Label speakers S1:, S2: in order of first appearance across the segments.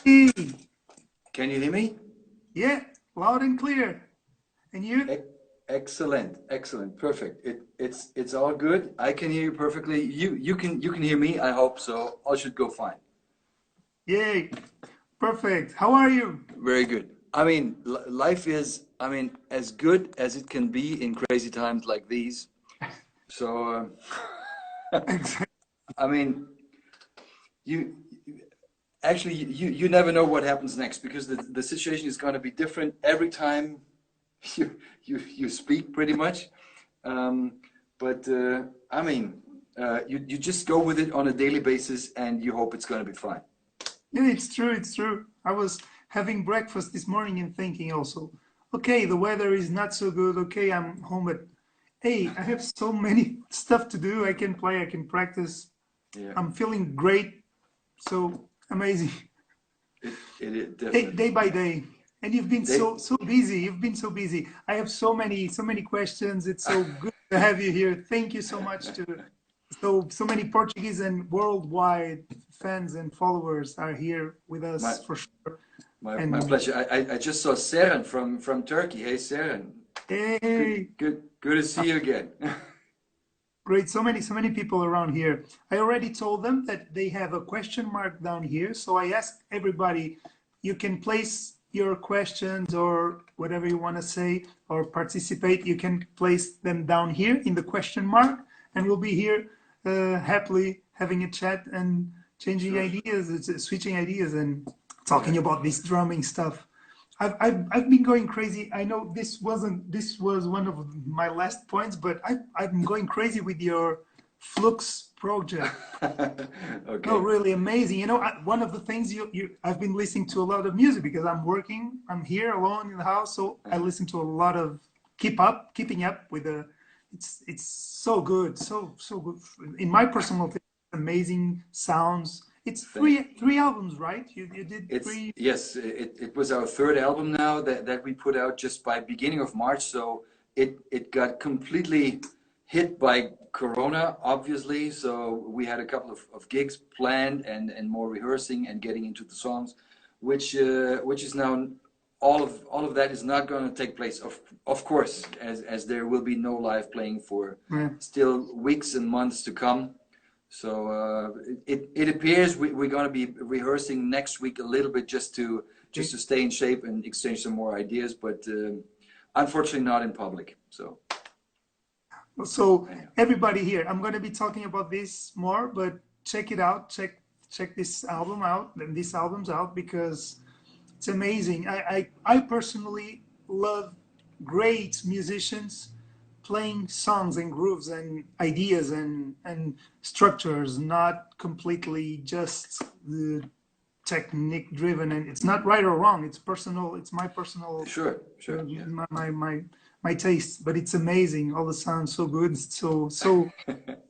S1: Hey,
S2: Can you hear me?
S1: yeah, loud and clear. And you?
S2: E- Excellent, excellent, perfect. It's all good. I can hear you perfectly. You can hear me. I hope so. All should go fine.
S1: Yay, perfect. How are you?
S2: Very good. I mean, life is, as good as it can be in crazy times like these. So,
S1: Exactly.
S2: I mean, you actually you never know what happens next because the situation is going to be different every time you speak pretty much. Um, but you just go with it on a daily basis and you hope it's going to be fine.
S1: Yeah, it's true, it's true. I was having breakfast this morning and thinking also, okay, the weather is not so good. Okay, I'm home, but hey, I have so many stuff to do. I can play, I can practice.
S2: Yeah,
S1: I'm feeling great. So amazing.
S2: it
S1: Day
S2: definitely.
S1: by day. And you've been
S2: They,
S1: so busy. You've been so busy. I have so many questions. It's so good to have you here. Thank you so much to so many Portuguese and worldwide fans and followers are here with
S2: my
S1: us for sure.
S2: my
S1: And
S2: pleasure. I just saw Seren from Turkey. Hey Seren,
S1: hey,
S2: good to see you again.
S1: great. So many people around here. I already told them that they have a question mark down here. So I asked everybody, you can place your questions or whatever you want to say or participate. You can place them down here in the question mark, and we'll be here happily having a chat and changing
S2: Sure.
S1: ideas, switching ideas, and talking
S2: Yeah.
S1: about this drumming stuff. I've been going crazy. I know this was one of my last points, but I've been going crazy with your Flux project. No,
S2: Okay.
S1: really amazing. You know, one of the things I've been listening to a lot of music because I'm working. I'm here alone in the house, so I
S2: Uh-huh.
S1: listen to a lot of keeping up with the. It's so good, so good. In my personal thing, amazing sounds. It's
S2: Thank,
S1: three albums, right? You did
S2: It's
S1: three.
S2: yes, it was our third album now that we put out just by beginning of March. So it got completely hit by Corona, obviously. So we had a couple of gigs planned and more rehearsing and getting into the songs, which is now all of that is not going to take place. Of course, as there will be no live playing for
S1: Yeah.
S2: still weeks and months to come. So it appears we're going to be rehearsing next week a little bit just to stay in shape and exchange some more ideas, but unfortunately not in public. So
S1: So
S2: anyhow,
S1: everybody here, I'm going to be talking about this more, but check it out. Check these albums out because it's amazing. I personally love great musicians playing songs and grooves and ideas and structures, not completely just technique driven. And it's not right or wrong. It's personal. It's my personal
S2: sure, sure, yeah.
S1: my taste, but it's amazing. All the sounds so good, so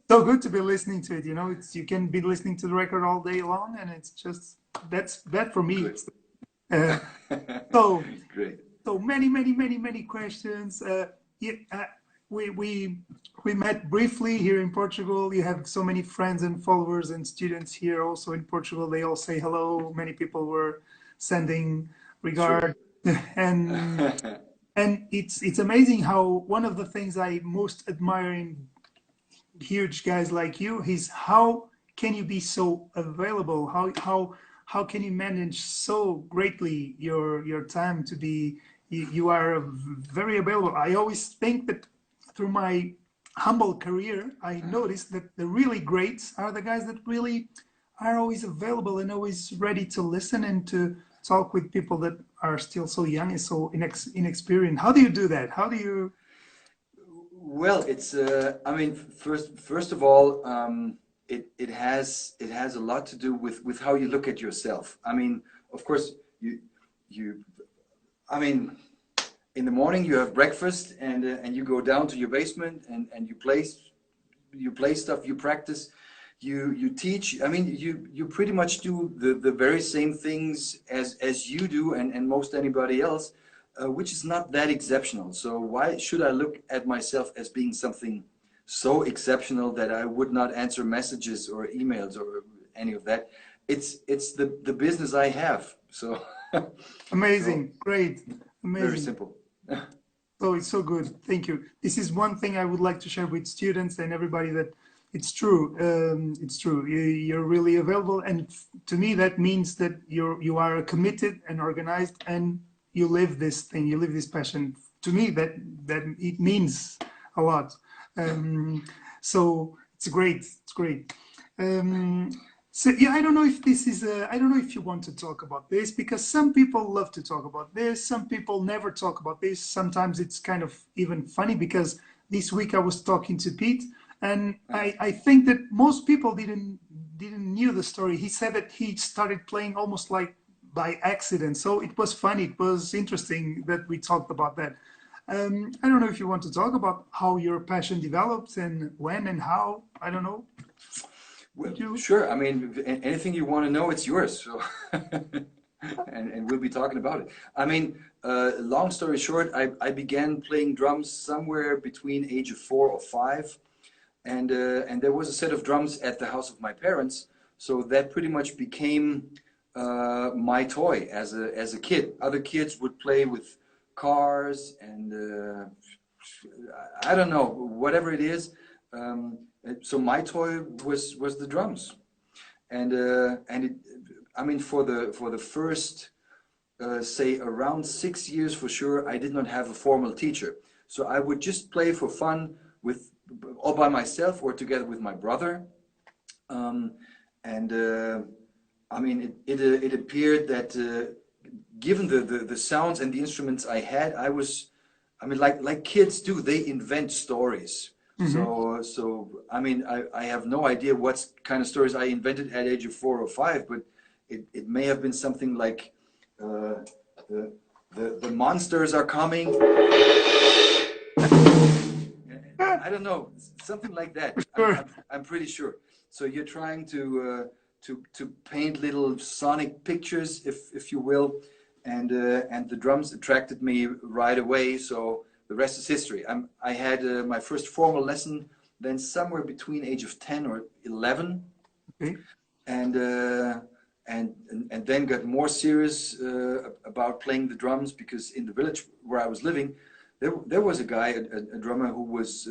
S1: good to be listening to it. You know, it's you can be listening to the record all day long, and it's just that's that for me.
S2: Good.
S1: Uh, so
S2: Great.
S1: so many questions. Yeah, we we we met briefly here in Portugal. You have so many friends and followers and students here also in Portugal. They all say hello. Many people were sending
S2: Sure.
S1: regard and and it's amazing how one of the things I most admire in huge guys like you is how can you be so available? How can you manage so greatly your time to be you are very available. I always think that through my humble career, I noticed that the really greats are the guys that really are always available and always ready to listen and to talk with people that are still so young and so inexperienced. How do you do that? How do you?
S2: Well, it's first of all, it has a lot to do with how you look at yourself. I mean, of course, you I mean, in the morning you have breakfast and you go down to your basement and you play stuff, you practice, you teach. I mean, you pretty much do the very same things as you do and most anybody else, which is not that exceptional. So why should I look at myself as being something so exceptional that I would not answer messages or emails or any of that? It's the business I have. So, so
S1: Amazing, great,
S2: very
S1: amazing.
S2: simple.
S1: So it's so good. Thank you. This is one thing I would like to share with students and everybody that it's true. It's true. You're really available, and to me that means that you are committed and organized, and you live this thing. You live this passion. To me, that it means a lot. So it's great. It's great. Um, so yeah, I don't know if this is I don't know if you want to talk about this because some people love to talk about this. Some people never talk about this. Sometimes it's kind of even funny because this week I was talking to Pete, and I think that most people didn't knew the story. He said that he started playing almost like by accident. So it was funny. It was interesting that we talked about that. I don't know if you want to talk about how your passion developed and when and how. I don't know.
S2: Well,
S1: Would you?
S2: sure. I mean, anything you want to know, it's yours. So, and we'll be talking about it. I mean, long story short, I began playing drums somewhere between age of 4 or 5, and there was a set of drums at the house of my parents. So that pretty much became my toy as a kid. Other kids would play with cars and I don't know, whatever it is. So my toy was the drums, and I mean for the first say around 6 years for sure, I did not have a formal teacher. So I would just play for fun with all by myself or together with my brother. Um, and I mean, it appeared that given the sounds and the instruments I had, I mean, like kids do, they invent stories.
S1: Mm-hmm.
S2: So I mean, I have no idea what kind of stories I invented at age of 4 or 5, but it may have been something like uh, the, the monsters are coming. I don't know, something like that.
S1: Sure.
S2: I'm pretty sure. So you're trying to paint little sonic pictures, if you will, and the drums attracted me right away. So the rest is history. I had my first formal lesson then somewhere between age of 10 or 11,
S1: Okay.
S2: and and then got more serious about playing the drums because in the village where I was living, there was a guy, a drummer who was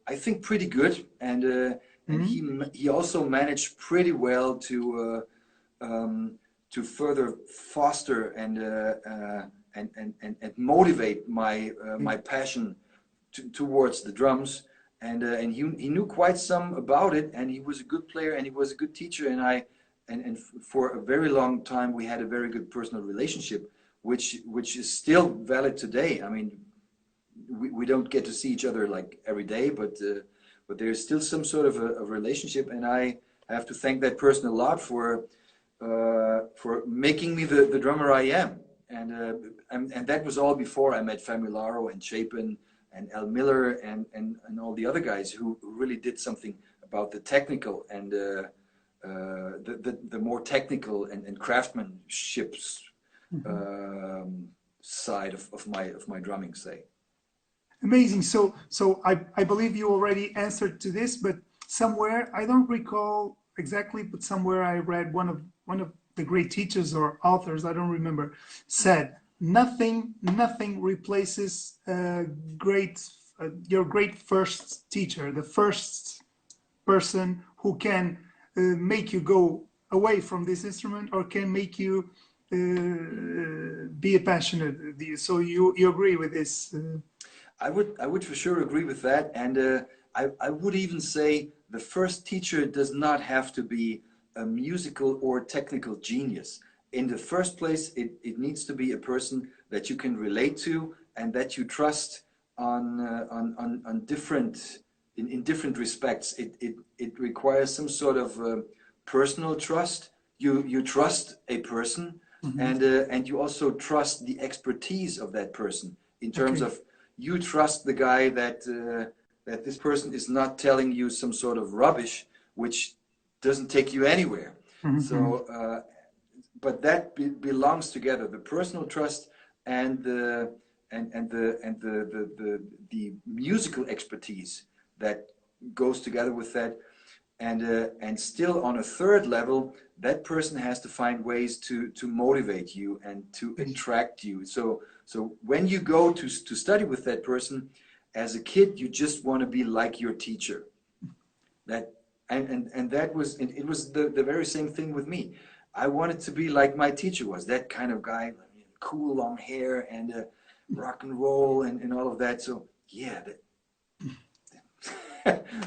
S2: I think pretty good, and
S1: Mm-hmm.
S2: he also managed pretty well to further foster and motivate my passion towards the drums. And he knew quite some about it, and he was a good player, and he was a good teacher, and for a very long time we had a very good personal relationship, which is still valid today. I mean, we don't get to see each other like every day, but there's still some sort of a relationship, and I have to thank that person a lot for making me the drummer I am. And that was all before I met Famularo and Chapin and Al Miller and all the other guys who really did something about the technical and the more technical and craftsmanships
S1: Mm-hmm.
S2: side of my drumming, say.
S1: Amazing. So I believe you already answered to this, but somewhere I don't recall exactly, but somewhere I read one of the great teachers or authors, I don't remember, said nothing replaces great your great first teacher, the first person who can make you go away from this instrument or can make you be a passionate. So you agree with this?
S2: I would for sure agree with that, and I would even say the first teacher does not have to be a musical or technical genius. In the first place, it needs to be a person that you can relate to and that you trust on different in different respects. It requires some sort of personal trust. You trust a person,
S1: Mhm.
S2: and you also trust the expertise of that person in terms
S1: Okay.
S2: of you trust the guy that this person is not telling you some sort of rubbish which doesn't take you anywhere.
S1: Mhm.
S2: So, but that belongs together: the personal trust and the musical expertise that goes together with that. and still on a third level, that person has to find ways to motivate you and to attract you. So when you go to study with that person, as a kid, you just want to be like your teacher. That and that was, it was the very same thing with me. I wanted to be like my teacher was, that kind of guy, cool long hair and rock and roll and all of that. So yeah,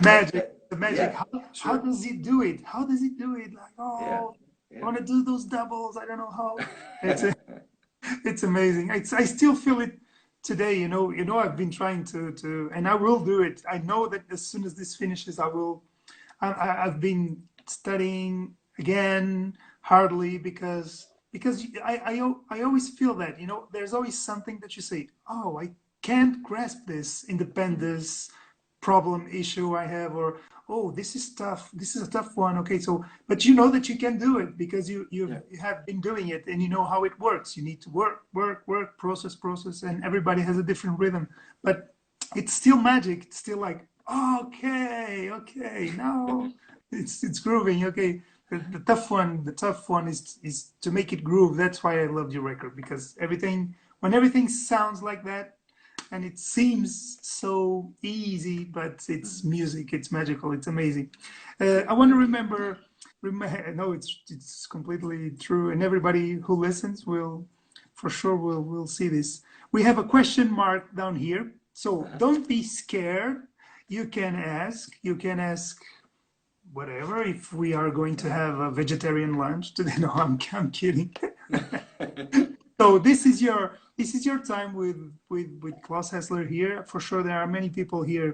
S1: Magic, the magic.
S2: yeah,
S1: How
S2: sure.
S1: does he do it? How does he do it? Like,
S2: Yeah,
S1: oh, I
S2: yeah.
S1: want to do those doubles. I don't know how. It's it's amazing. I still feel it today. I've been trying and I will do it. I know that as soon as this finishes, I will. I've been studying again hardly because I always feel that there's always something that you say, oh, I can't grasp this independence problem issue I have, or oh, this is tough, this is a tough one. Okay, so but you know that you can do it because you
S2: Yeah.
S1: have been doing it and you know how it works. You need to work, process, and everybody has a different rhythm, but it's still magic. It's still like, okay, now it's grooving. Okay, the tough one is to make it groove. That's why I loved your record, because when everything sounds like that, and it seems so easy, but it's music. It's magical. It's amazing. I want to no, it's completely true, and everybody who listens will, for sure, will see this. We have a question mark down here, so don't be scared. You can ask. You can ask whatever. If we are going to have a vegetarian lunch today, no, I'm kidding. So this is your time with Klaus HESSLER here. For sure, there are many people here,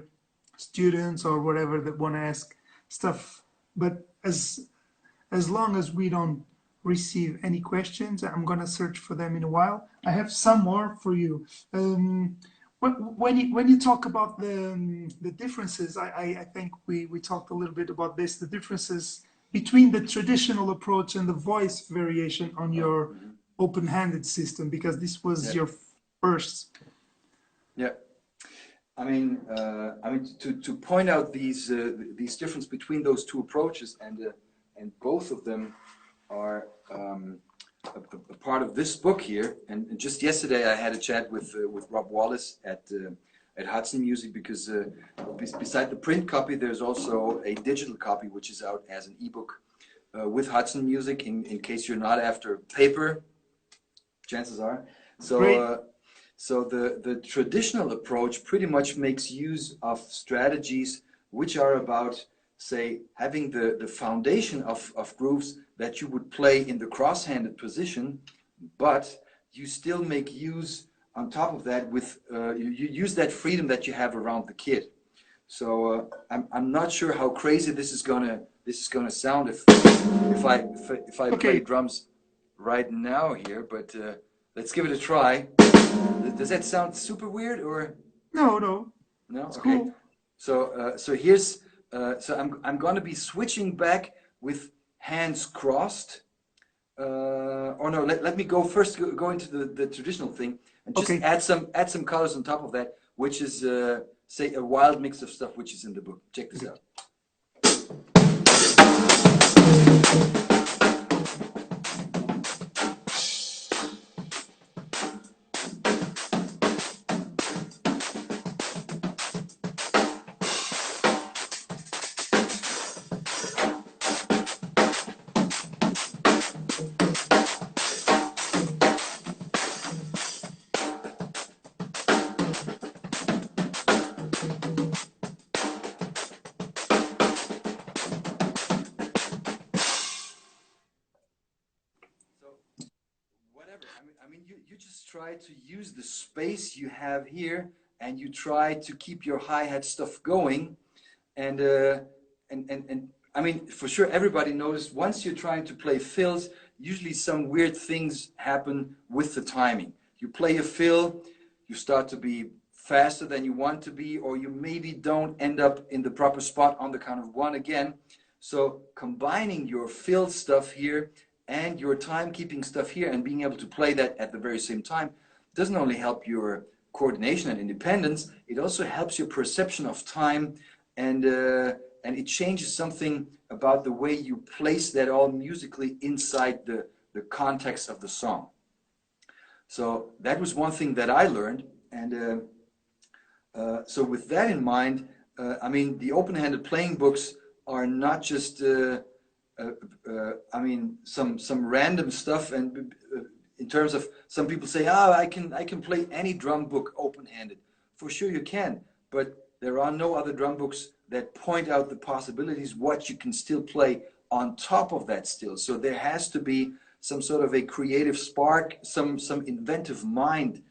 S1: students or whatever, that want to ask stuff. But as long as we don't receive any questions, I'm gonna search for them in a while. I have some more for you. When you talk about the differences, I think we talked a little bit about this, the differences between the traditional approach and the voice variation on your open-handed system, because this was
S2: Yeah.
S1: your first.
S2: Yeah. To point out these difference between those two approaches, and both of them are a part of this book here. And just yesterday, I had a chat with Rob Wallace at Hudson Music, because beside the print copy, there's also a digital copy which is out as an ebook with Hudson Music. In case you're not after paper, chances are. So.
S1: Great.
S2: So the traditional approach pretty much makes use of strategies which are about, say, having the foundation of grooves that you would play in the cross-handed position, but you still make use on top of that with, you use that freedom that you have around the kit. So I'm not sure how crazy this is gonna sound if I
S1: Okay.
S2: play drums right now here, but let's give it a try. Does that sound super weird, or
S1: No,
S2: no?
S1: it's
S2: Okay.
S1: cool.
S2: So here's I'm going to be switching back with hands crossed. Or no, let me go first. Go into the traditional thing and just
S1: Okay.
S2: add some colors on top of that, which is say a wild mix of stuff which is in the book. Check this out. Whatever. You just try to use the space you have here, and you try to keep your hi-hat stuff going, and for sure, everybody knows once you're trying to play fills, usually some weird things happen with the timing. You play a fill, you start to be faster than you want to be, or you maybe don't end up in the proper spot on the count of one again. So combining your fill stuff here and your timekeeping stuff here, and being able to play that at the very same time, doesn't only help your coordination and independence, it also helps your perception of time, and and it changes something about the way you place that all musically inside the context of the song. So that was one thing that I learned, and so with that in mind, I mean, the open-handed playing books are not just, I mean, some random stuff, and in terms of some people say, ah, I can play any drum book open-handed. For sure you can, but there are no other drum books that point out the possibilities, what you can still play on top of that still. So there has to be some sort of a creative spark, some inventive mind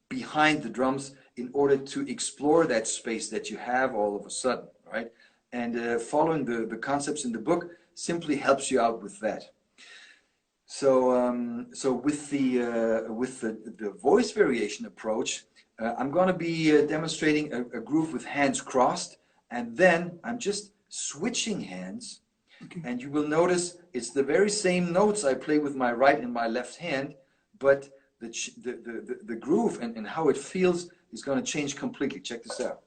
S2: behind the drums in order to explore that space that you have all of a sudden, right? And following the concepts in the book simply helps you out with that. So, so with the voice variation approach, I'm going to be demonstrating a groove with hands crossed, and then I'm just switching hands.
S1: Okay.
S2: And you will notice it's the very same notes I play with my right and my left hand, but the groove and how it feels is going to change completely. Check this out.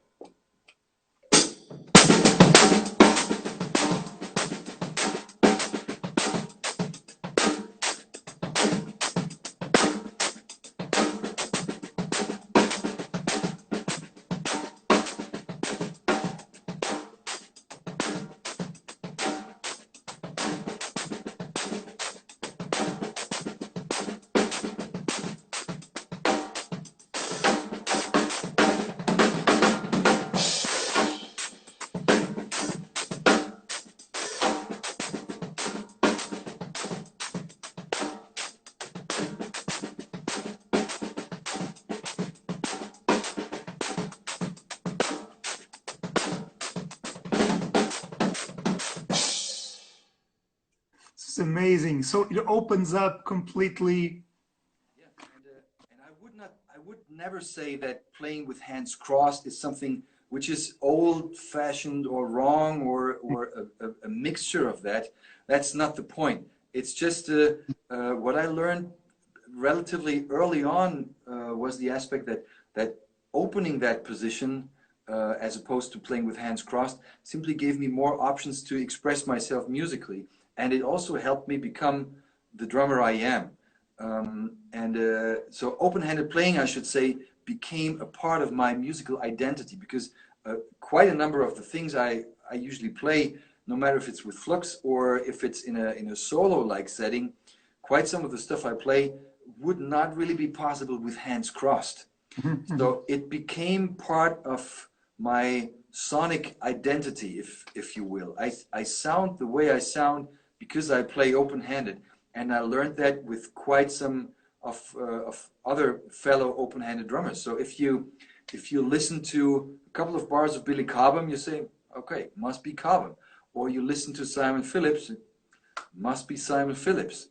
S1: It's amazing. So it opens up completely.
S2: Yeah, and I would never say that playing with hands crossed is something which is old-fashioned or wrong or a mixture of that. That's not the point. It's just what I learned relatively early on was the aspect that opening that position as opposed to playing with hands crossed simply gave me more options to express myself musically, and it also helped me become the drummer I am. So open-handed playing, I should say, became a part of my musical identity, because quite a number of the things I usually play, no matter if it's with Flux or if it's in a solo-like setting, quite some of the stuff I play would not really be possible with hands crossed. So it became part of my sonic identity, if you will. I sound the way I sound because I play open-handed, and I learned that with quite some of other fellow open-handed drummers. So if you listen to a couple of bars of Billy Cobham, you say, okay, must be Cobham. Or you listen to Simon Phillips, must be Simon Phillips.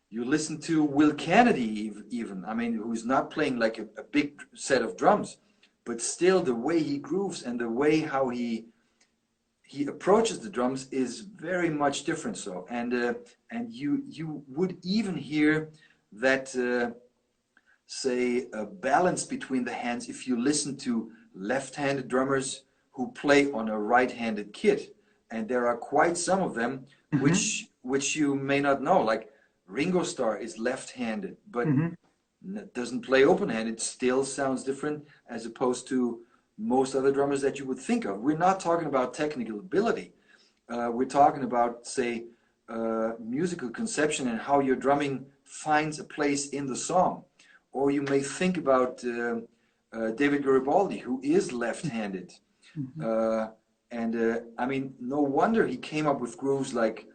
S2: You listen to Will Kennedy even, I mean, who's not playing like a big set of drums, but still the way he grooves and the way how he approaches the drums is very much different. So, and you would even hear that, say, a balance between the hands if you listen to left-handed drummers who play on a right-handed kit. And there are quite some of them which you may not know, like Ringo Starr is left-handed, but doesn't play open-handed. Still sounds different as opposed to most other drummers that you would think of. We're not talking about technical ability. We're talking about, say, musical conception and how your drumming finds a place in the song. Or you may think about David Garibaldi, who is left-handed. I mean, no wonder he came up with grooves like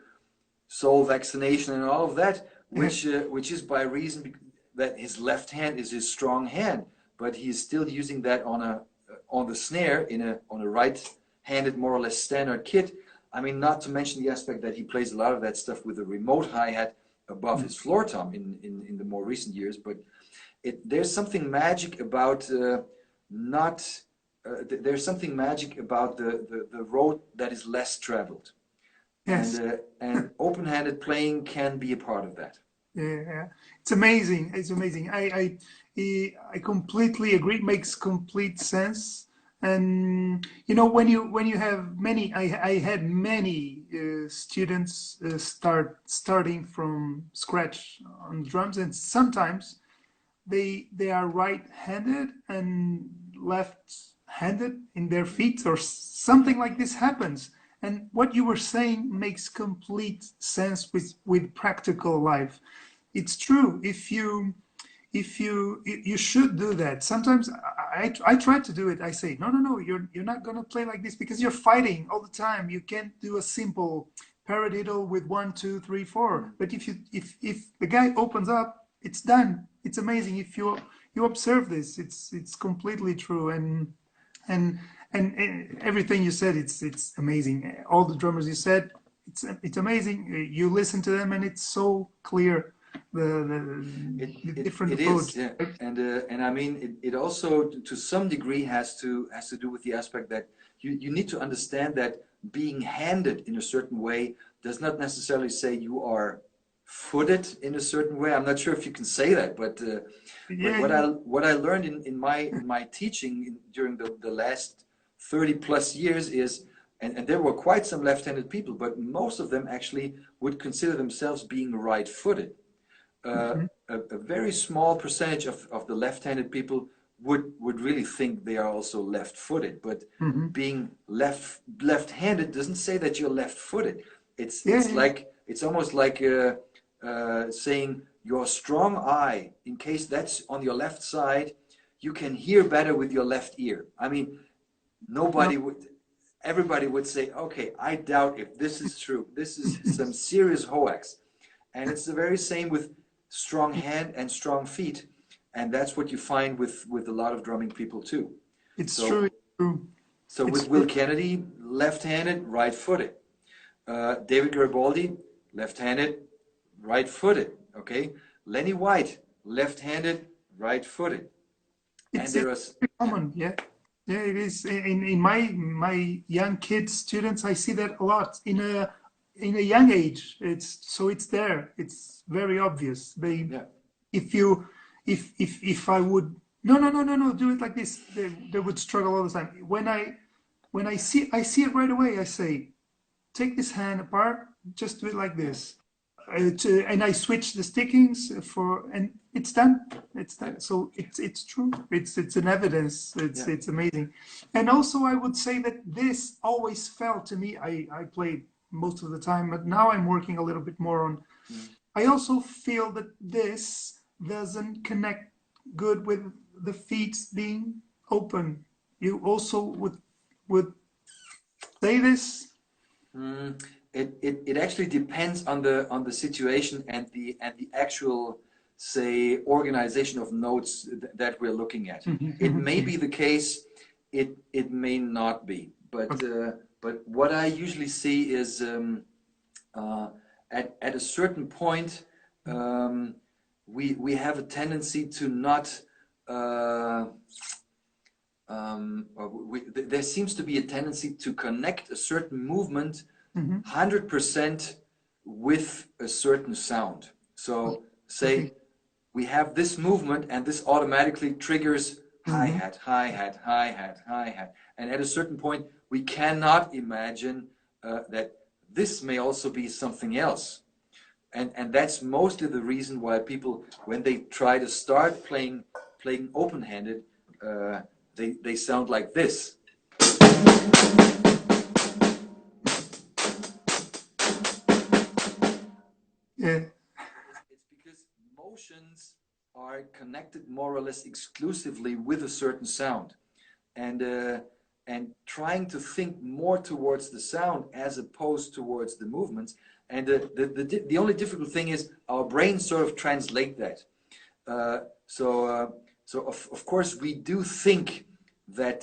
S2: Soul Vaccination and all of that, which is by reason that his left hand is his strong hand, but he's still using that on the snare on a right-handed, more or less standard kit. I mean, not to mention the aspect that he plays a lot of that stuff with a remote hi-hat above his floor tom in the more recent years. But there's something magic about there's something magic about the road that is less traveled.
S1: Yes.
S2: And open-handed playing can be a part of that.
S1: Yeah, it's amazing. It's amazing. I completely agree. It makes complete sense. And when you have many, I had many students starting from scratch on drums, and sometimes they are right-handed and left-handed in their feet, or something like this happens. And what you were saying makes complete sense with practical life. It's true. If you should do that. Sometimes I try to do it. I say, no, you're not gonna play like this because you're fighting all the time. You can't do a simple paradiddle with 1, 2, 3, 4. But if the guy opens up, it's done. It's amazing. If you observe this, it's completely true. And everything you said, it's amazing. All the drummers you said, it's amazing. You listen to them and it's so clear. The different
S2: it
S1: approach.
S2: is, yeah. And I mean, it also to some degree has to do with the aspect that you need to understand that being handed in a certain way does not necessarily say you are footed in a certain way. I'm not sure if you can say that, but
S1: Yeah,
S2: what I learned in my teaching during the last 30 plus years is, and there were quite some left-handed people, but most of them actually would consider themselves being right-footed.
S1: mm-hmm.
S2: A very small percentage of the left-handed people would really think they are also left-footed, but
S1: Mm-hmm.
S2: being left-handed doesn't say that you're left-footed. It's
S1: Yeah,
S2: it's
S1: yeah,
S2: like it's almost like saying your strong eye, in case that's on your left side, you can hear better with your left ear. I mean,
S1: no,
S2: everybody would say, okay, I doubt if this is true. This is some serious hoax. And it's the very same with strong hand and strong feet. And that's what you find with a lot of drumming people too.
S1: it's true.
S2: So,
S1: It's true.
S2: so
S1: It's
S2: with
S1: true.
S2: Will Kennedy, left-handed, right-footed. David Garibaldi, left-handed, right-footed. Okay. Lenny White, left-handed, right-footed. And
S1: It's
S2: there are,
S1: very
S2: yeah.
S1: common. Yeah, yeah. It is in my young kids, students. I see that a lot in a young age. It's there. It's very obvious.
S2: Yeah.
S1: If you if I would no do it like this, they would struggle all the time. When I see it right away, I say, take this hand apart, just do it like this. And I switch the stickings and it's done. It's done. So it's true. It's an evidence.
S2: Yeah.
S1: It's amazing. And also I would say that this always felt to me. I played most of the time, but now I'm working a little bit more on.
S2: Mm.
S1: I also feel that this doesn't connect good with the feet being open. You also would say this.
S2: Mm, it actually depends on the situation and the actual, say, organization of notes that we're looking at. It may be the case, it may not be, but what I usually see is at a certain point we have a tendency to not there seems to be a tendency to connect a certain movement
S1: Mhm.
S2: 100% with a certain sound. So say
S1: Okay.
S2: we have this movement and this automatically triggers
S1: Mhm.
S2: hi-hat, hi-hat, hi-hat, hi-hat. And at a certain point, we cannot imagine that this may also be something else. And that's mostly the reason why people, when they try to start playing open-handed, they sound like this.
S1: Yeah.
S2: It's because motions are connected more or less exclusively with a certain sound, and trying to think more towards the sound as opposed towards the movements. And the only difficult thing is our brains sort of translate that. So of course we do think that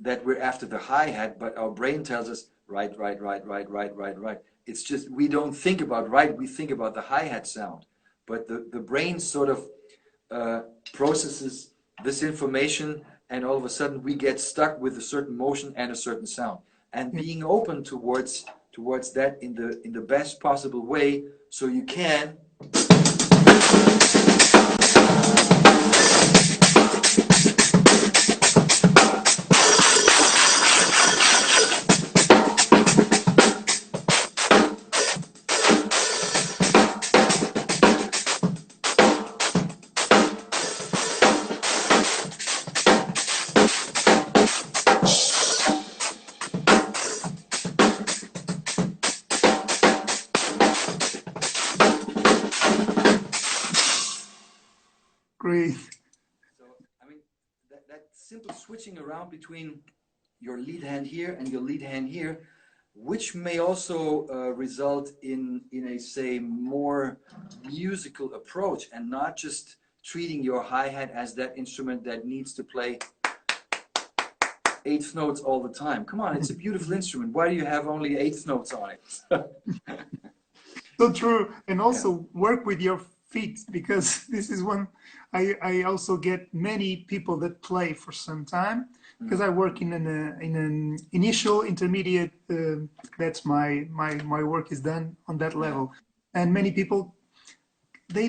S2: that we're after the hi-hat, but our brain tells us right, right, right, right, right, right, right. It's just we don't think about right, we think about the hi-hat sound. But the brain sort of processes this information, and all of a sudden we get stuck with a certain motion and a certain sound. And
S1: Yeah.
S2: being open towards that in the best possible way, so you can
S1: Great.
S2: So, I mean, that simple switching around between your lead hand here and your lead hand here, which may also result in a, say, more musical approach and not just treating your hi-hat as that instrument that needs to play eighth notes all the time. Come on, it's a beautiful instrument. Why do you have only eighth notes on it?
S1: So true. And
S2: Yeah.
S1: also work with your feet, because this is one I also get many people that play for some time, because I work in an initial intermediate, that's my work is done on that level. And many people, they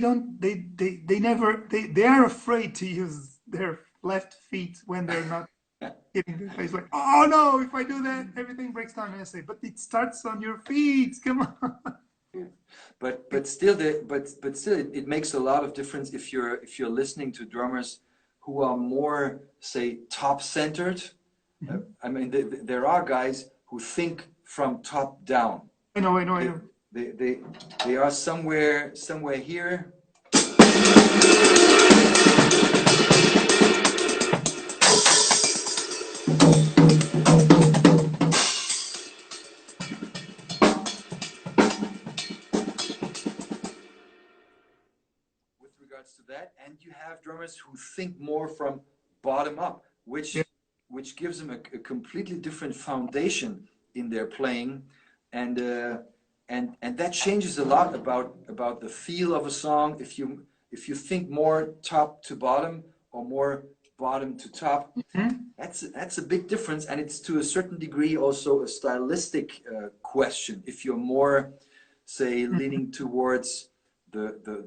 S1: never, they are afraid to use their left feet when they're not hitting the face. Like, oh no, if I do that, everything breaks down. And I say, but it starts on your feet. Come on.
S2: But still it makes a lot of difference if you're listening to drummers who are more, say, top centered. I mean, there are guys who think from top down.
S1: I know.
S2: They are somewhere here. To that, and you have drummers who think more from bottom up, which gives them a completely different foundation in their playing, and that changes a lot about the feel of a song. If you think more top to bottom or more bottom to top, that's a big difference, and it's to a certain degree also a stylistic question. If you're more, say, leaning towards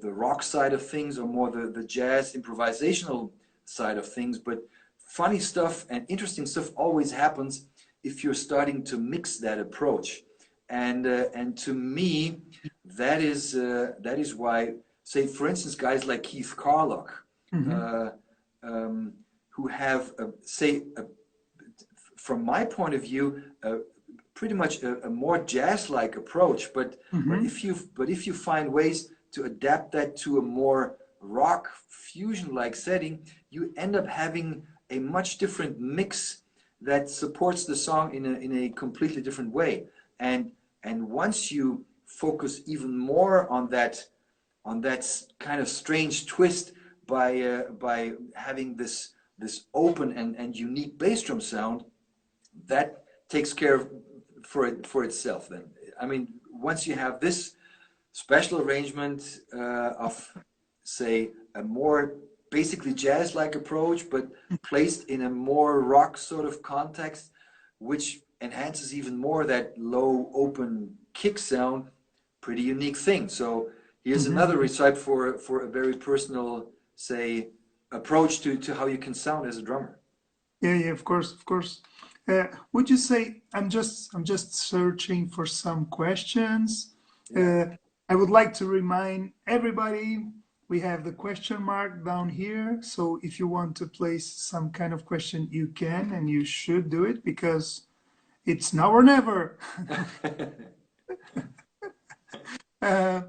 S2: the rock side of things, or more the jazz improvisational side of things. But funny stuff and interesting stuff always happens if you're starting to mix that approach. And to me, that is why, say, for instance, guys like Keith Carlock, who have, from my point of view, pretty much a more jazz-like approach. But if you find ways to adapt that to a more rock fusion-like setting, you end up having a much different mix that supports the song in a completely different way. And once you focus even more on that kind of strange twist by having this open and unique bass drum sound, that takes care of for itself. Then, I mean, once you have this special arrangement of, say, a more basically jazz-like approach, but placed in a more rock sort of context, which enhances even more that low open kick sound, pretty unique thing. So here's another recipe for a very personal, say, approach to how you can sound as a drummer.
S1: Yeah, of course. Would you say, I'm just searching for some questions. I would like to remind everybody, we have the question mark down here. So if you want to place some kind of question, you can, and you should do it, because it's now or never. I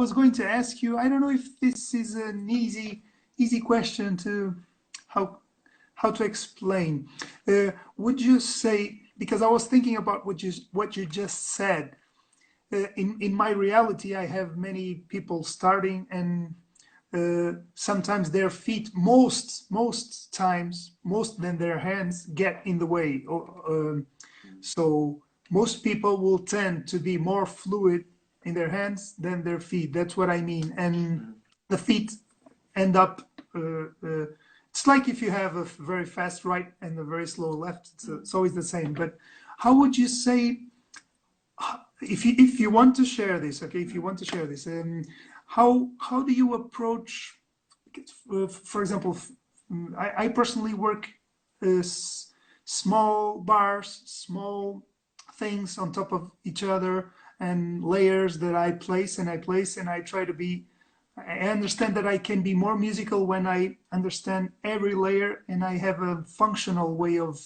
S1: was going to ask you, I don't know if this is an easy question to how to explain. Would you say, because I was thinking about what you just said, in my reality, I have many people starting, and sometimes their feet, most than their hands, get in the way. So most people will tend to be more fluid in their hands than their feet. That's what I mean. And the feet end up, it's like if you have a very fast right and a very slow left, it's always the same. But how would you say, if you want to share this, okay, if you want to share this, how do you approach, for example, I personally work small bars, small things on top of each other, and layers that I place, and I try to be, I understand that I can be more musical when I understand every layer, and I have a functional way of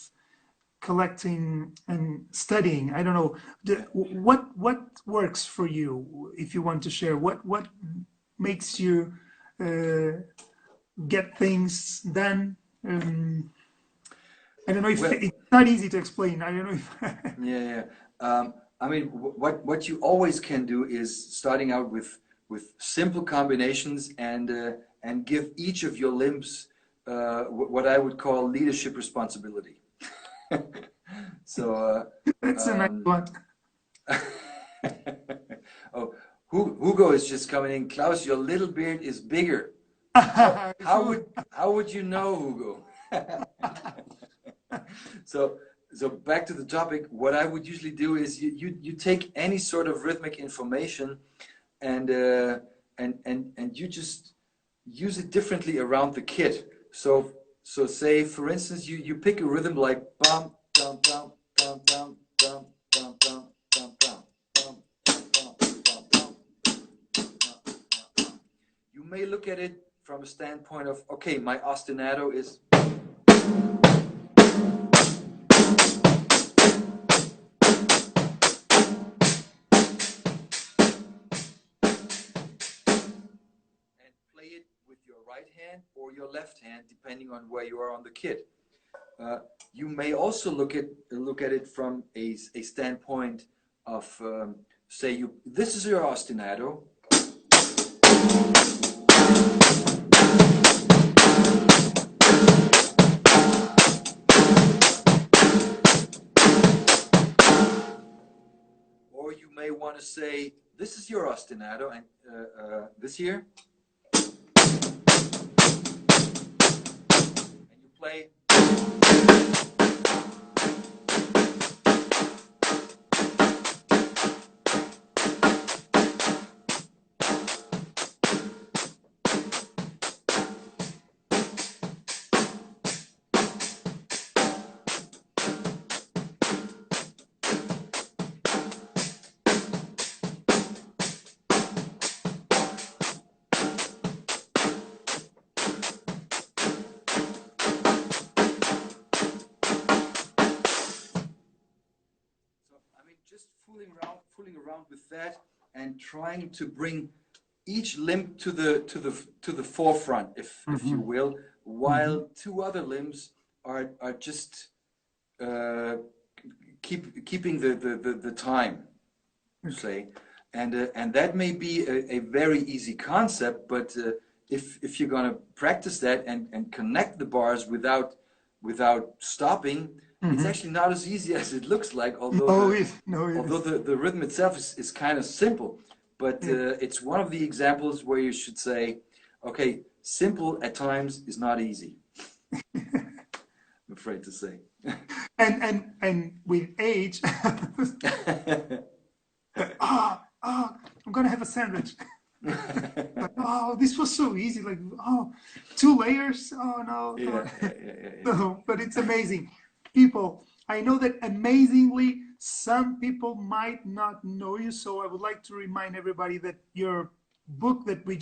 S1: collecting and studying. I don't know, what works for you, if you want to share. What makes you uh, get things done. I don't know if
S2: Well,
S1: it's not easy to explain. I don't know if
S2: yeah, yeah. I mean, what you always can do is starting out with simple combinations and give each of your limbs what I would call leadership responsibility. So,
S1: that's a nice
S2: um,
S1: one.
S2: oh, Hugo is just coming in. Klaus, your little beard is bigger. How how
S1: Sure.
S2: would how would you know, Hugo? So so back to the topic. What I would usually do is you take any sort of rhythmic information and and you just use it differently around the kit. So say for instance you pick a rhythm like bum dum dum dum dum dum dum dum dum dum dum dum dum dum. You may look at it from a standpoint of, okay, my ostinato is, and play it with your right hand or your left hand, depending on where you are on the kit. Uh, you may also look at it from a standpoint of, say, this is your ostinato. Or you may want to say, this is your ostinato, and this here, and you play. So I mean, just fooling around with that, and trying to bring each limb to the forefront, if you
S1: Mhm.
S2: will,
S1: Mhm.
S2: while two other limbs are just uh, keeping the time,
S1: Okay.
S2: say, and that may be a very easy concept, but if you're going to practice that and connect the bars without stopping, it's
S1: Mhm.
S2: actually not as easy as it looks like.
S1: No, it
S2: Although
S1: is.
S2: the rhythm itself is kind of simple, but
S1: Yeah.
S2: it's one of the examples where you should say, okay, simple at times is not easy. I'm afraid to say.
S1: And with age, I'm gonna have a sandwich. Like, oh, this was so easy. Like, oh, 2 layers. Oh no,
S2: Yeah,
S1: no,
S2: yeah, yeah, yeah, yeah.
S1: no. But it's amazing. People, I know that amazingly, some people might not know you. So I would like to remind everybody that your book that we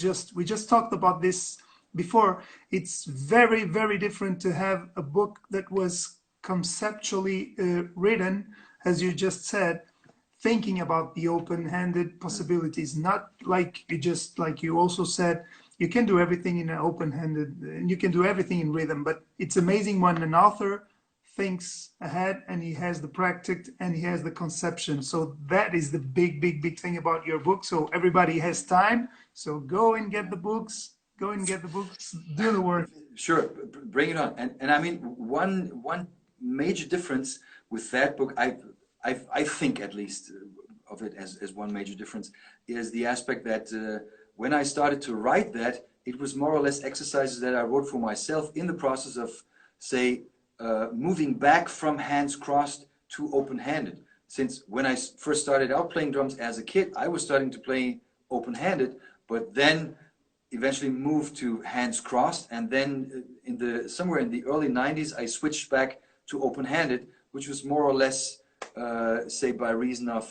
S1: just talked about this before. It's very different to have a book that was conceptually written, as you just said, thinking about the open-handed
S2: Mm.
S1: possibilities, not like you also said, you can do everything in an open-handed, and you can do everything in rhythm. But it's amazing when an author thinks ahead and he has the practice and he has the conception. So that is the big thing about your book. So everybody has time. So go and get the books. Go and get the books. Do the work.
S2: Sure, bring it on. And I mean, one major difference with that book, I think at least of it as one major difference, is the aspect that when I started to write that, it was more or less exercises that I wrote for myself in the process of, say, moving back from hands crossed to open-handed. Since when I first started out playing drums as a kid, I was starting to play open-handed, but then eventually moved to hands crossed, and then in the somewhere in the early 90s I switched back to open-handed, which was more or less say by reason of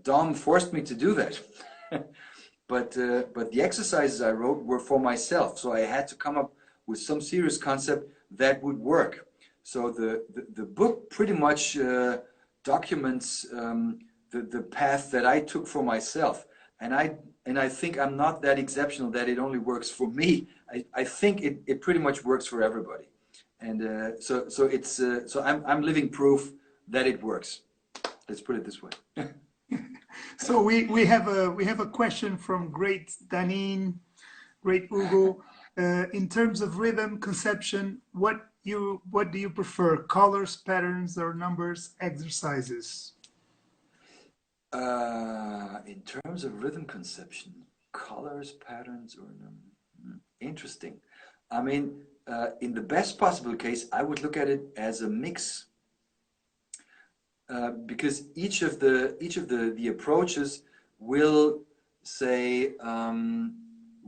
S2: Dom forced me to do that. But the exercises I wrote were for myself, so I had to come up with some serious concept that would work. So the book pretty much documents the path that I took for myself. And I think I'm not that exceptional that it only works for me. I think it pretty much works for everybody. And so I'm living proof that it works. Let's put it this way.
S1: So we have a question from great Danine, great Hugo. In terms of rhythm conception, what do you prefer? Colors, patterns, or numbers, exercises?
S2: In terms of rhythm conception, colors, patterns, or interesting. I mean, in the best possible case, I would look at it as a mix, because each of the approaches will say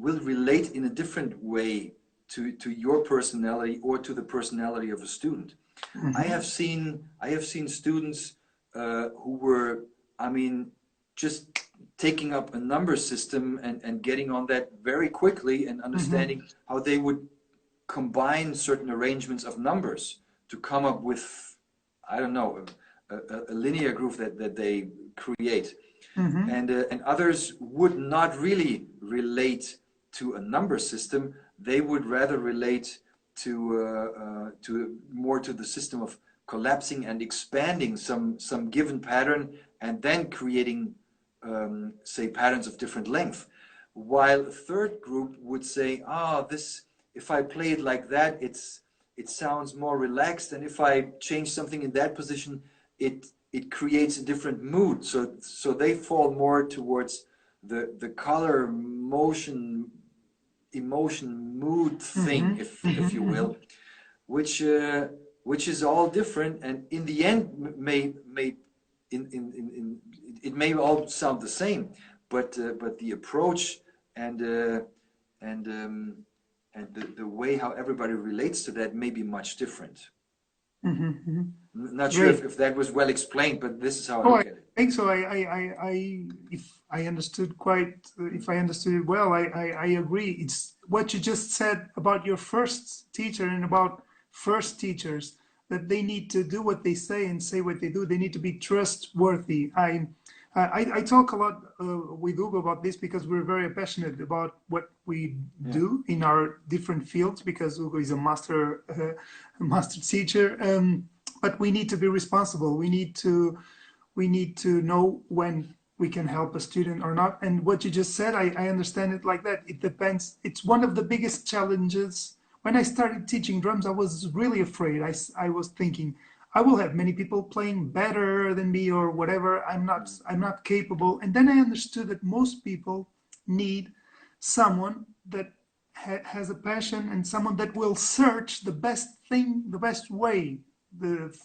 S2: will relate in a different way to your personality or to the personality of a student. I have seen students who were, I mean, just taking up a number system and getting on that very quickly and understanding how they would combine certain arrangements of numbers to come up with, I don't know, a linear groove that they create. And others would not really relate to a number system. They would rather relate to more to the system of collapsing and expanding some given pattern and then creating say patterns of different length. While a third group would say, this, if I play it like that, it sounds more relaxed, and if I change something in that position, it creates a different mood. So they fall more towards the color, motion, emotion, mood thing, if you will, which is all different, and in the end it may all sound the same, but the approach and the way how everybody relates to that may be much different. Not sure if that was well explained, but this is how I look at it.
S1: I think so. If I understood it well, I agree. It's what you just said about your first teacher and about first teachers, that they need to do what they say and say what they do. They need to be trustworthy. I talk a lot with Hugo about this because we're very passionate about what we do in our different fields, because Hugo is a master teacher. But we need to be responsible. We need to know when we can help a student or not. And what you just said, I understand it like that. It depends. It's one of the biggest challenges. When I started teaching drums, I was really afraid. I was thinking, I will have many people playing better than me or whatever. I'm not capable. And then I understood that most people need someone that has a passion and someone that will search the best thing, the best way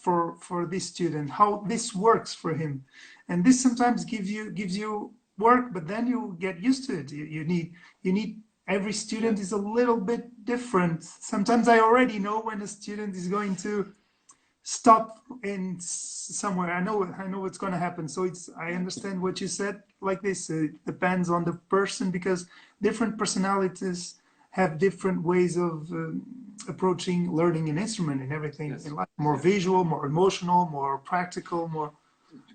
S1: for this student, how this works for him. And this sometimes gives you work, but then you get used to it. You need every student is a little bit different. Sometimes I already know when a student is going to stop in somewhere. I know what's going to happen. So I understand what you said like this. It depends on the person, because different personalities have different ways of approaching learning an instrument and everything in life. More visual, more emotional, more practical, more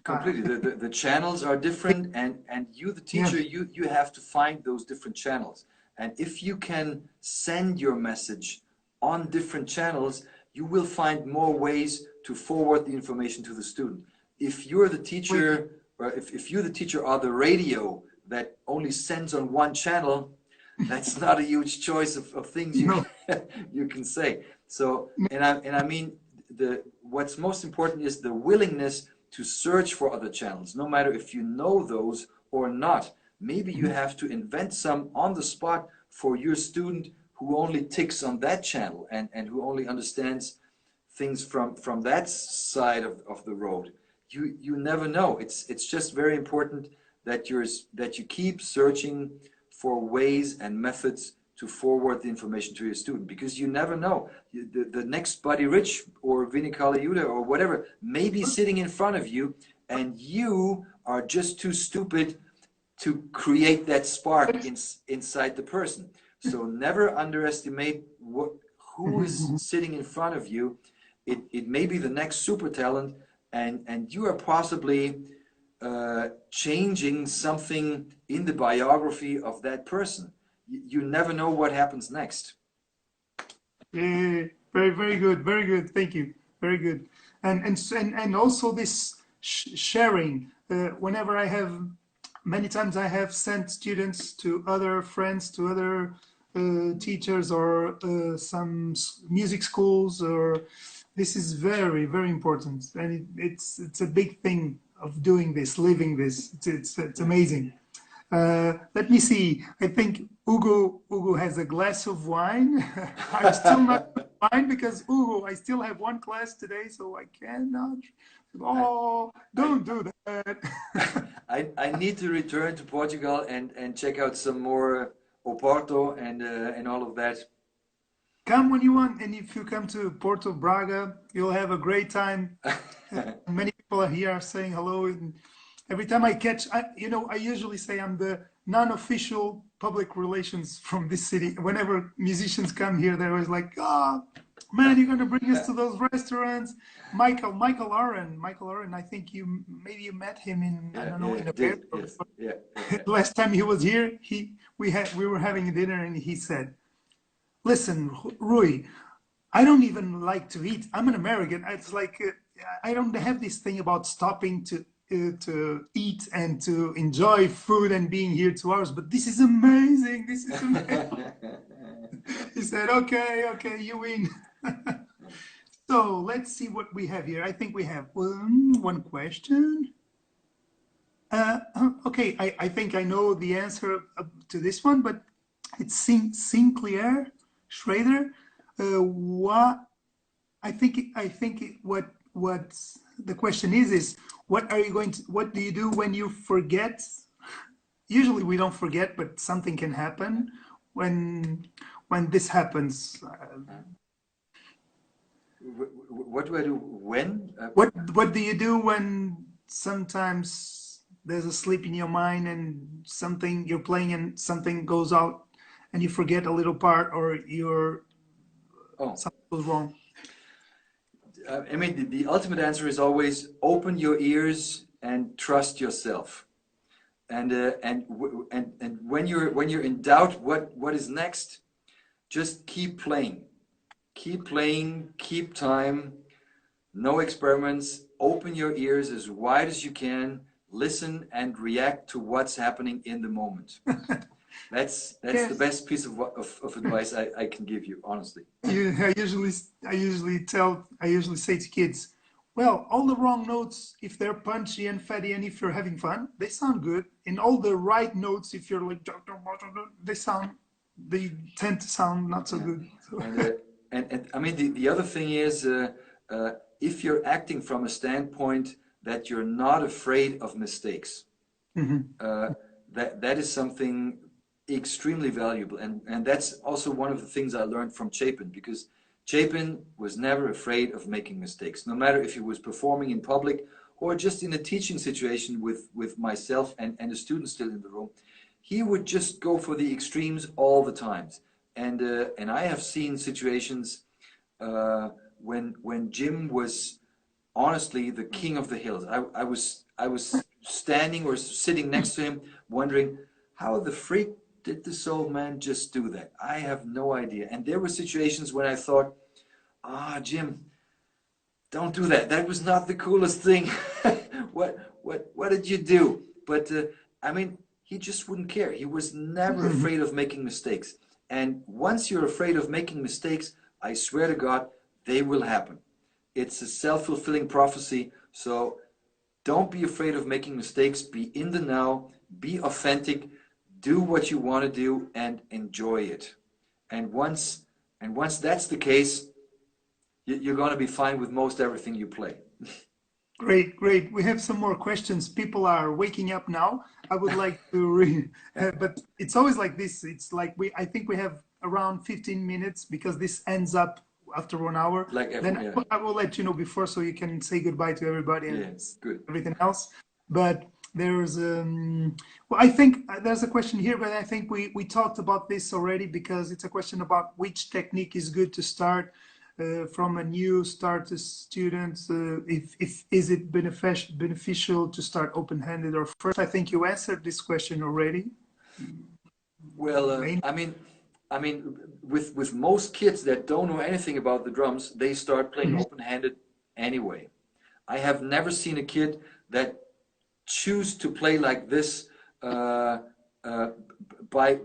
S2: completely. The channels are different, and you, the teacher, you have to find those different channels. And if you can send your message on different channels, you will find more ways to forward the information to the student. If you're the teacher, or if you, the teacher, are the radio that only sends on one channel, that's not a huge choice of things you can say. So, and I mean, what's most important is the willingness to search for other channels, no matter if you know those or not. Maybe you have to invent some on the spot for your student who only ticks on that channel and who only understands things from that side of the road. You never know. It's just very important that you keep searching for ways and methods to forward the information to your student, because you never know. The next Buddy Rich or Vinnie Colaiuta or whatever may be sitting in front of you, and you are just too stupid to create that spark inside the person. So never underestimate who is sitting in front of you. It may be the next super talent, and you are possibly changing something in the biography of that person. You never know what happens next.
S1: Yeah, very, very good, very good. Thank you, very good. And also this sharing. Whenever I have, many times I have sent students to other friends, to other teachers, or some music schools, or this is very, very important, and it's a big thing of doing this, living this. It's amazing. Let me see. I think Hugo has a glass of wine. I'm still not wine because Hugo, I still have one class today, so I cannot. Oh,
S2: I,
S1: don't do that.
S2: I need to return to Portugal and check out some more Oporto and all of that.
S1: Come when you want, and if you come to Porto Braga, you'll have a great time. Many people are here saying hello, and every time I catch, I usually say I'm the non-official public relations from this city. Whenever musicians come here, they're always like, "Oh, man, you're gonna bring us to those restaurants." Michael Oren. I think maybe you met him in, I
S2: Yeah,
S1: don't know,
S2: yeah,
S1: in a bear.
S2: did, yes, yeah, yeah,
S1: Last time he was here, we were having a dinner, and he said, "Listen, Rui, I don't even like to eat. I'm an American. It's like I don't have this thing about stopping to eat and to enjoy food and being here 2 hours. But this is amazing. This is amazing."
S2: yeah.
S1: He said, "Okay, okay, you win." So let's see what we have here. I think we have one question. Okay, I think I know the answer to this one, but it's Sinclair Schrader. What what the question is what do you do when you forget? Usually we don't forget, but something can happen when this happens.
S2: What do I do when?
S1: What do you do when sometimes there's a slip in your mind and something you're playing and something goes out and you forget a little part, or
S2: Oh,
S1: something goes wrong?
S2: I mean, the ultimate answer is always open your ears and trust yourself. And when you're in doubt, what is next? Just keep playing, keep time. No experiments. Open your ears as wide as you can. Listen and react to what's happening in the moment. That's the
S1: Yes.
S2: best piece of advice I can give you, honestly.
S1: I usually say to kids, well, all the wrong notes, if they're punchy and fatty, and if you're having fun, they sound good. And all the right notes, if you're like, they tend to sound not so
S2: Yeah.
S1: good. So,
S2: And, and I mean, the other thing is, if you're acting from a standpoint that you're not afraid of mistakes,
S1: mhm.
S2: that is something extremely valuable. And that's also one of the things I learned from Chapin, because Chapin was never afraid of making mistakes, no matter if he was performing in public or just in a teaching situation with myself and a student still in the room. He would just go for the extremes all the times. And I have seen situations when Jim was honestly the king of the hills. I was standing or sitting next to him, wondering how the freak did this old man just do that? I have no idea. And there were situations when I thought, Jim, don't do that. That was not the coolest thing. What did you do? But I mean, he just wouldn't care. He was never afraid of making mistakes. And once you're afraid of making mistakes, I swear to God, they will happen. It's a self-fulfilling prophecy. So don't be afraid of making mistakes. Be in the now. Be authentic. Do what you want to do and enjoy it. And once that's the case, you're going to be fine with most everything you play.
S1: Great, great. We have some more questions. People are waking up now. I would like to read, but it's always like this. It's like I think we have around 15 minutes because this ends up after 1 hour.
S2: Like
S1: Then
S2: every, yeah,
S1: I will let you know before so you can say goodbye to everybody
S2: yeah,
S1: and
S2: good.
S1: everything else. But there's, well, I think there's a question here, but I think we talked about this already because it's a question about which technique is good to start. from a new starter student? If is it beneficial to start open-handed or first? I think you answered this question already.
S2: Well, I mean, with most kids that don't know anything about the drums, they start playing open-handed anyway. I have never seen a kid that choose to play like this uh, uh, by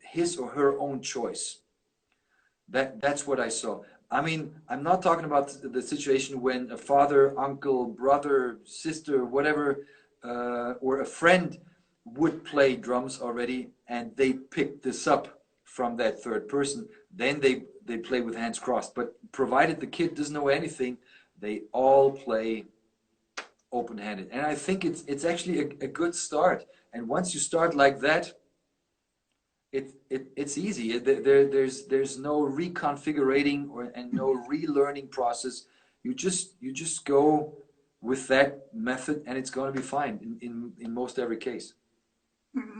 S2: his or her own choice. That's what I saw. I mean, I'm not talking about the situation when a father, uncle, brother, sister, whatever, or a friend would play drums already, and they picked this up from that third person. Then they play with hands crossed. But provided the kid doesn't know anything, they all play open-handed, and I think it's actually a good start. And once you start like that, it's easy. There's no reconfiguring and no relearning process. You just go with that method, and it's going to be fine in most every case.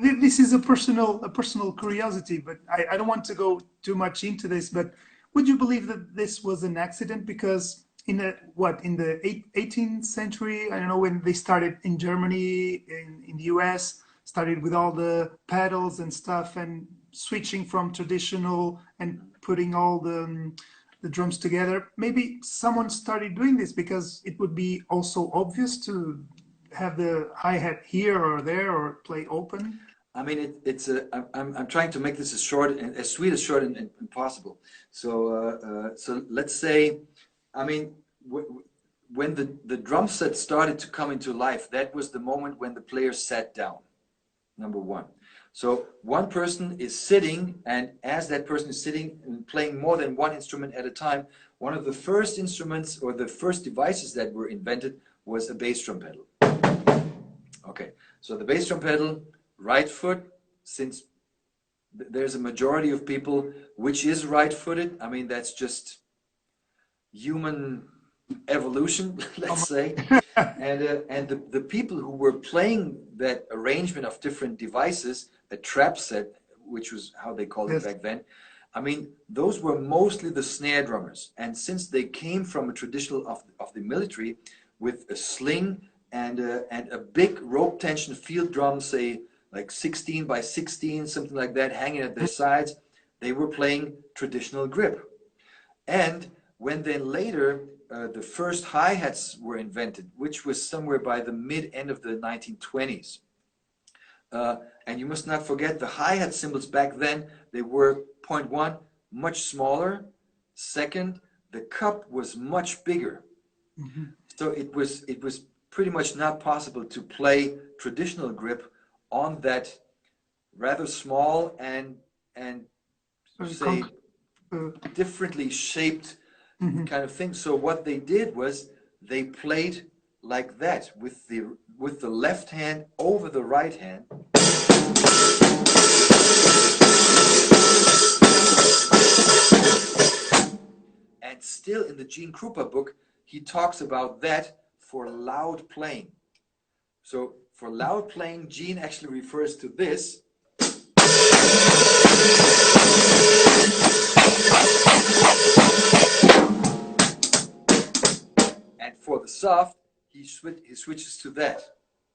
S1: This is a personal curiosity, but I don't want to go too much into this. But would you believe that this was an accident? Because in the 18th century, I don't know, when they started in Germany, in the US, started with all the pedals and stuff, and switching from traditional and putting all the drums together. Maybe someone started doing this because it would be also obvious to have the hi-hat here or there or play open.
S2: I mean, I'm trying to make this as short and as sweet as short and possible. So let's say, I mean, when the drum set started to come into life, that was the moment when the player sat down, number one. So one person is sitting, and as that person is sitting and playing more than one instrument at a time, one of the first instruments or the first devices that were invented was a bass drum pedal. Okay, so the bass drum pedal, right foot, since there's a majority of people which is right-footed. I mean, that's just human evolution, let's say. And the people who were playing that arrangement of different devices, a trap set, which was how they called it back then, I mean, those were mostly the snare drummers. And since they came from a traditional of the military with a sling and a big rope tension field drum, say like 16 by 16, something like that, hanging at their sides, they were playing traditional grip. And when then later the first hi-hats were invented, which was somewhere by the mid-end of the 1920s. And you must not forget the hi-hat cymbals back then, they were point one, much smaller. Second, the cup was much bigger. So it was pretty much not possible to play traditional grip on that rather small and say differently shaped kind of thing. So what they did was they played like that with the left hand over the right hand. And still in the Gene Krupa book, he talks about that for loud playing. So for loud playing, Gene actually refers to this. And for the soft, he switches to that.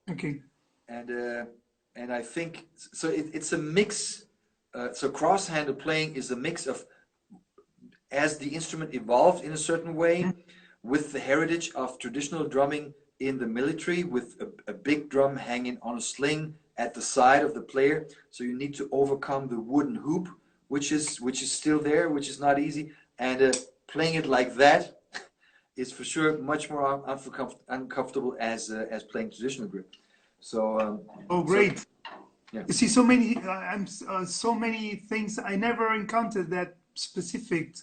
S1: Okay.
S2: And I think so. It's a mix. So cross-handed playing is a mix of, as the instrument evolved in a certain way, with the heritage of traditional drumming in the military, with a big drum hanging on a sling at the side of the player. So you need to overcome the wooden hoop, which is still there, which is not easy. And playing it like that is for sure much more uncomfortable as playing traditional grip. So
S1: Great.
S2: So, yeah.
S1: You see, so many things I never encountered that specific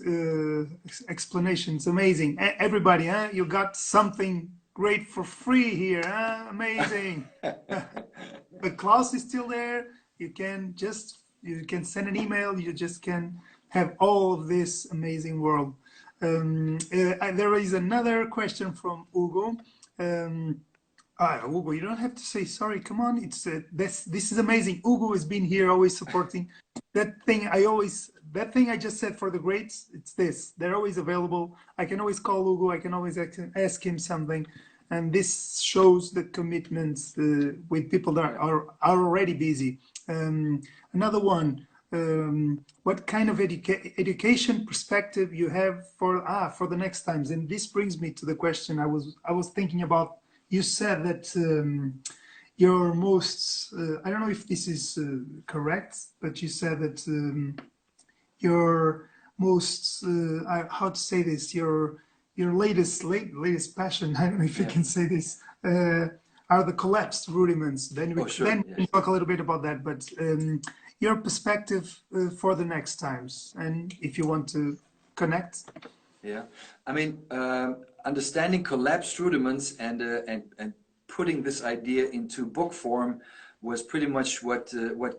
S1: explanations. Amazing. Everybody, huh? You got something great for free here, huh? Amazing. The CLAUS is still there. You can send an email. You just can have all of this amazing world. There is another question from Hugo. Ah, Ugo, you don't have to say sorry. Come on, it's this is amazing. Ugo has been here, always supporting. That thing I just said for the greats. It's this. They're always available. I can always call Ugo. I can always ask him something, and this shows the commitments with people that are already busy. Another one. What kind of education perspective you have for the next times? And this brings me to the question I was thinking about. You said that your most, I don't know if this is correct, but you said that your most, how to say this, your latest passion, I don't know if you
S2: Yeah.
S1: can say this, are the collapsed rudiments.
S2: Oh, sure.
S1: Then we
S2: Yes.
S1: can talk a little bit about that, but your perspective for the next times, and if you want to connect.
S2: Yeah, I mean, understanding collapsed rudiments and putting this idea into book form was pretty much what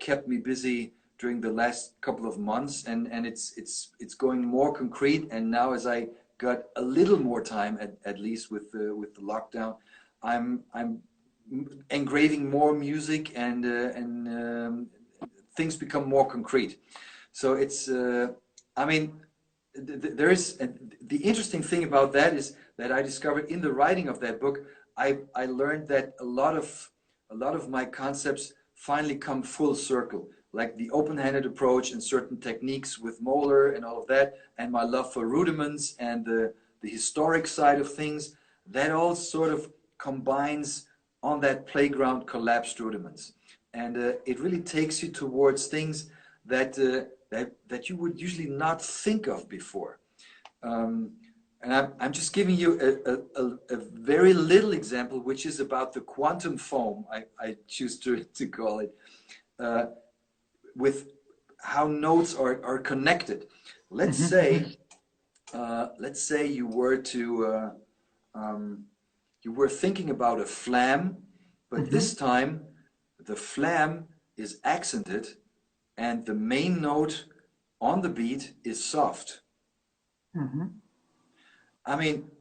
S2: kept me busy during the last couple of months, and it's going more concrete. And now, as I got a little more time, at least with the lockdown, I'm engraving more music and things become more concrete. So it's I mean there is the interesting thing about that is that I discovered in the writing of that book, I learned that a lot of my concepts finally come full circle, like the open-handed approach and certain techniques with Moeller and all of that, and my love for rudiments and the historic side of things. That all sort of combines on that playground collapsed rudiments, and it really takes you towards things that that you would usually not think of before. And I'm just giving you a very little example, which is about the quantum foam, I choose to call it, with how notes are connected. Let's say you were to you were thinking about a flam, but this time the flam is accented and the main note on the beat is soft. I mean,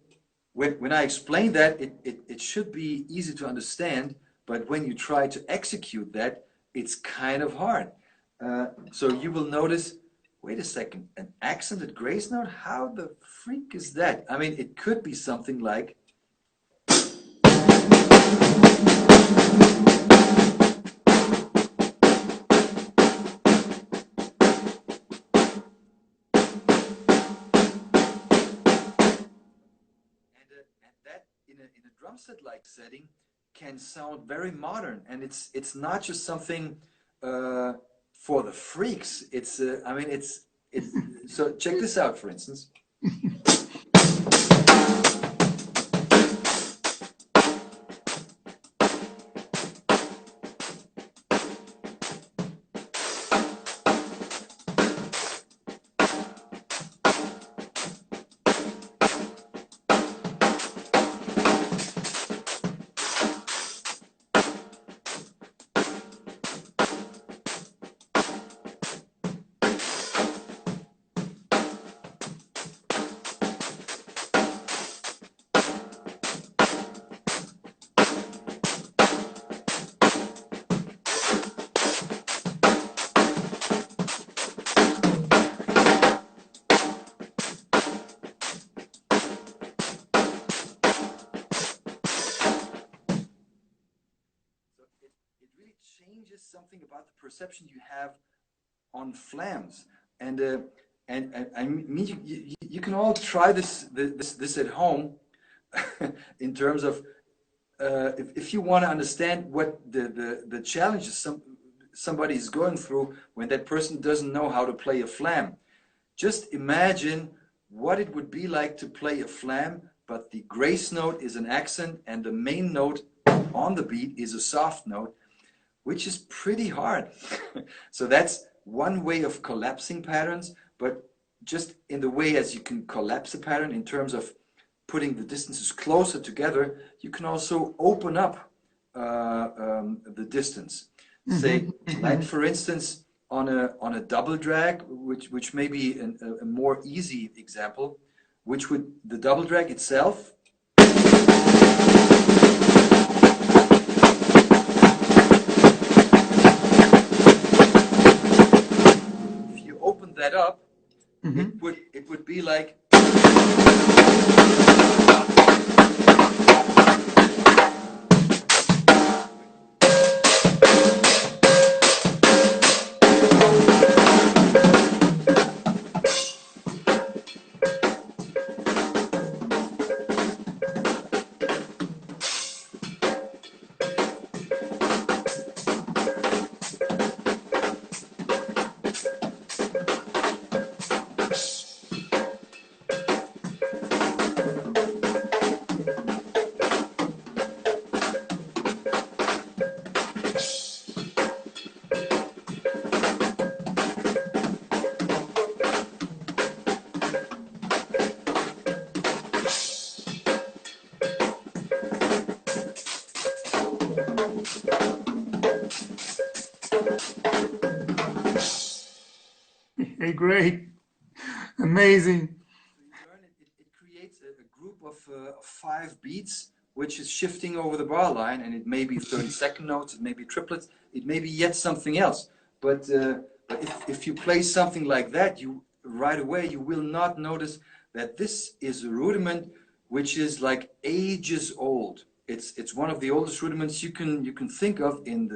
S2: when I explain that, it should be easy to understand, but when you try to execute that, it's kind of hard. So you will notice, wait a second, an accented grace note? How the freak is that? I mean, it could be something like, and that in a drum set like setting can sound very modern, and it's not just something for the freaks. It's I mean it's so check this out, for instance. So it really changes something about the perception you have on flams, and I mean you can all try this at home in terms of if you want to understand what the challenges somebody is going through when that person doesn't know how to play a flam. Just imagine what it would be like to play a flam, but the grace note is an accent and the main note on the beat is a soft note, which is pretty hard. So that's one way of collapsing patterns, but just in the way as you can collapse a pattern in terms of putting the distances closer together, you can also open up the distance. Say, like for instance, on a double drag, which may be a more easy example, which would the double drag itself that up,
S1: Mm-hmm.
S2: it would be like.
S1: Hey, great, amazing.
S2: So you learn it creates a group of 5 beats, which is shifting over the bar line, and it may be 30-second notes, it may be triplets, it may be yet something else. But if you play something like that, you right away you will not notice that this is a rudiment which is like ages old. It's one of the oldest rudiments you can think of in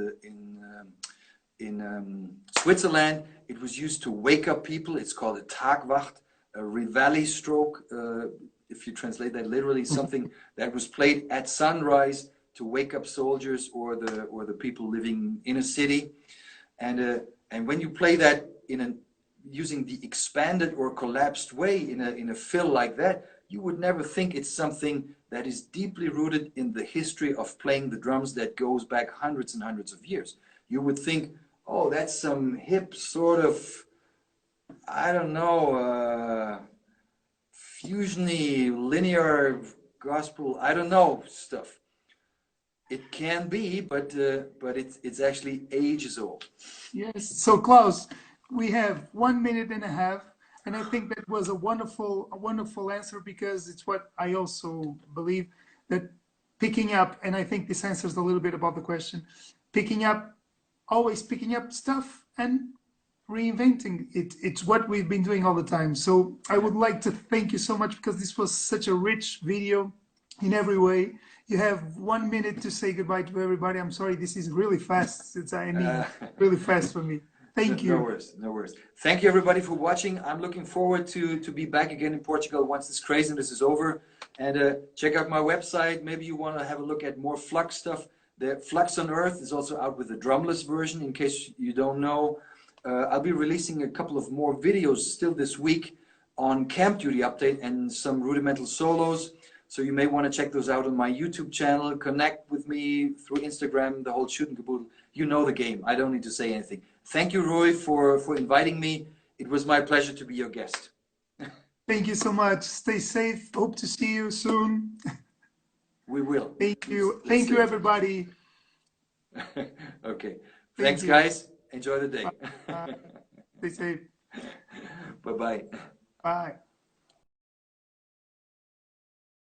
S2: Switzerland. It was used to wake up people. It's called a Tagwacht, a reveille stroke. If you translate that literally, something that was played at sunrise to wake up soldiers or the people living in a city. And when you play that using the expanded or collapsed way in a fill like that, you would never think it's something that is deeply rooted in the history of playing the drums that goes back hundreds and hundreds of years. You would think, oh, that's some hip sort of, I don't know, fusiony, linear gospel, I don't know, stuff. It can be, but it's actually ages old.
S1: Yes. So, Klaus, we have 1 minute and a half, and I think that was a wonderful answer, because it's what I also believe, that picking up, and I think this answers a little bit about the question, always picking up stuff and reinventing it. It's what we've been doing all the time. So I would like to thank you so much, because this was such a rich video in every way. You have 1 minute to say goodbye to everybody. I'm sorry, this is really fast. Really fast for me. Thank you.
S2: No worries, no worries. Thank you everybody for watching. I'm looking forward to be back again in Portugal once this craziness is over. And check out my website. Maybe you want to have a look at more Flux stuff. The Flux on Earth is also out with the drumless version, in case you don't know. I'll be releasing a couple of more videos still this week on Camp Duty Update and some rudimental solos. So you may want to check those out on my YouTube channel. Connect with me through Instagram, the whole shoot and caboodle. You know the game. I don't need to say anything. Thank you, Roy, for inviting me. It was my pleasure to be your guest.
S1: Thank you so much. Stay safe. Hope to see you soon.
S2: We will.
S1: Thank you. Thank you, everybody.
S2: Okay. Thanks, guys. Enjoy the day.
S1: Stay safe.
S2: Bye-bye.
S1: Bye.